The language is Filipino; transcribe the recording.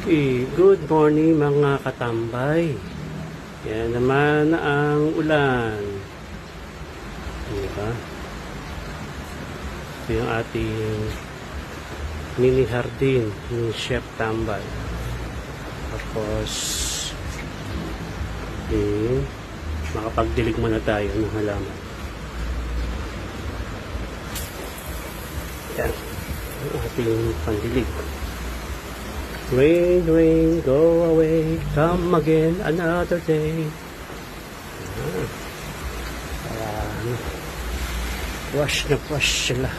Okay, good morning mga katambay. Yan naman ang ulan. Diba? Ito yung ating mini hardin ni Chef Tambay. Tapos, makapagdilig muna tayo ng halaman. Yan, ang ating pandilig. Rain, rain, go away, come again another day. Wash na wash sila.